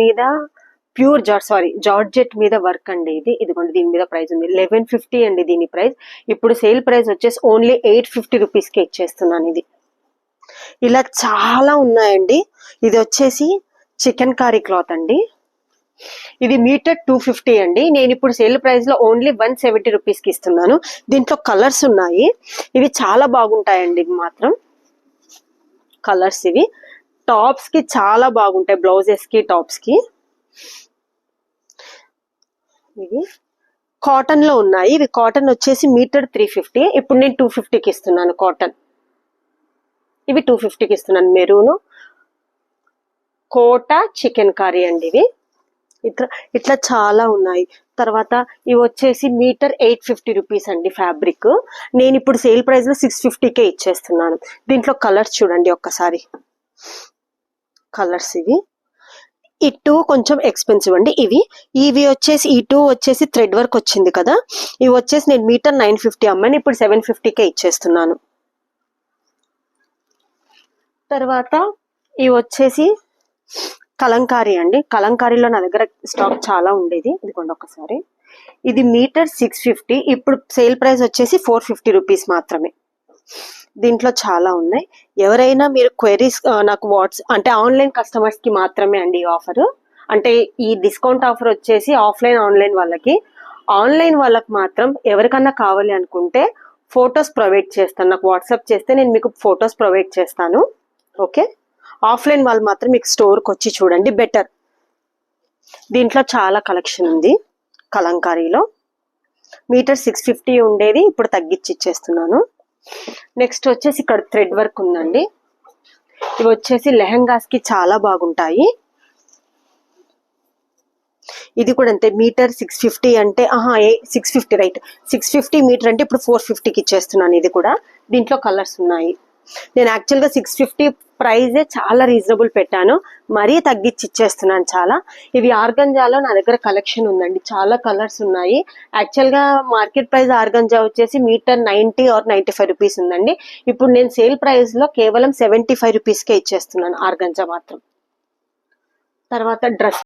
మీద pure georgette మీద work అండి ఇది. ఇదిగోండి దీని మీద ప్రైస్ ఉంది 1150 అండి దీని ప్రైస్. ఇప్పుడు సేల్ ప్రైస్ వచ్చేసి ఓన్లీ 850 రూపీస్కి ఇచ్చేస్తున్నాను ఇది. ఇలా చాలా ఉన్నాయండి. ఇది వచ్చేసి చికెన్ కారీ క్లాత్ అండి. ఇది మీటర్ 250 అండి. నేను ఇప్పుడు సేల్ ప్రైస్ లో ఓన్లీ 170 రూపీస్కి ఇస్తున్నాను. దీంట్లో కలర్స్ ఉన్నాయి. ఇవి చాలా బాగుంటాయండి. ఇవి మాత్రం కలర్స్ ఇవి టాప్స్ కి చాలా బాగుంటాయి, బ్లౌజెస్ కి టాప్స్ కి. ఇవి కాటన్ లో ఉన్నాయి. ఇవి కాటన్ వచ్చేసి మీటర్ 350. ఇప్పుడు నేను 250కి ఇస్తున్నాను కాటన్. ఇవి 250కి ఇస్తున్నాను. మెరూన్ కోటా చికెన్ కర్రీ అండి ఇవి. ఇట్లా చాలా ఉన్నాయి. తర్వాత ఇవి వచ్చేసి మీటర్ 850 రూపీస్ అండి ఫ్యాబ్రిక్. నేను ఇప్పుడు సేల్ ప్రైస్ లో 650కే ఇచ్చేస్తున్నాను. దీంట్లో కలర్స్ చూడండి ఒక్కసారి. కలర్స్ ఇవి. ఈ టూ కొంచెం ఎక్స్పెన్సివ్ అండి. ఇవి వచ్చేసి ఈ టూ వచ్చేసి థ్రెడ్ వర్క్ వచ్చింది కదా. ఇవి వచ్చేసి నేను మీటర్ 950 అమ్మాను. ఇప్పుడు 750కే ఇచ్చేస్తున్నాను. తర్వాత ఇవి వచ్చేసి కలంకారీ అండి. కలంకారీలో నా దగ్గర స్టాక్ చాలా ఉండేది. ఇదిగోండి ఒకసారి. ఇది మీటర్ 650. ఇప్పుడు సేల్ ప్రైస్ వచ్చేసి 450 రూపీస్ మాత్రమే. దీంట్లో చాలా ఉన్నాయి. ఎవరైనా మీరు క్వైరీస్ నాకు అంటే ఆన్లైన్ కస్టమర్స్ కి మాత్రమే అండి ఈ ఆఫర్. అంటే ఈ డిస్కౌంట్ ఆఫర్ వచ్చేసి ఆఫ్లైన్ ఆన్లైన్ వాళ్ళకి. ఆన్లైన్ వాళ్ళకి మాత్రం ఎవరికన్నా కావాలి అనుకుంటే ఫొటోస్ ప్రొవైడ్ చేస్తాను. నాకు వాట్సాప్ చేస్తే నేను మీకు ఫొటోస్ ప్రొవైడ్ చేస్తాను. ఓకే. ఆఫ్లైన్ వాళ్ళు మాత్రం మీకు స్టోర్కి వచ్చి చూడండి బెటర్. దీంట్లో చాలా కలెక్షన్ ఉంది. కలంకారీలో మీటర్ 650 ఉండేది, ఇప్పుడు తగ్గించి ఇచ్చేస్తున్నాను. నెక్స్ట్ వచ్చేసి ఇక్కడ థ్రెడ్ వర్క్ ఉందండి. ఇవి వచ్చేసి లెహంగాస్ కి చాలా బాగుంటాయి. ఇది కూడా అంతే. మీటర్ 650 అంటే 650 రైట్. 650 మీటర్ అంటే ఇప్పుడు 450కి ఇచ్చేస్తున్నాను. ఇది కూడా దీంట్లో కలర్స్ ఉన్నాయి. నేను యాక్చువల్గా 650 ప్రైజే చాలా రీజనబుల్ పెట్టాను. మరీ తగ్గించి ఇచ్చేస్తున్నాను చాలా. ఇవి ఆర్గంజాలో నా దగ్గర కలెక్షన్ ఉందండి. చాలా కలర్స్ ఉన్నాయి. యాక్చువల్గా మార్కెట్ ప్రైస్ ఆర్గంజా వచ్చేసి మీటర్ 90 ఆర్ 95 రూపీస్ ఉందండి. ఇప్పుడు నేను సేల్ ప్రైస్ లో కేవలం 75 రూపీస్కే ఇచ్చేస్తున్నాను ఆర్గంజా మాత్రం. తర్వాత డ్రెస్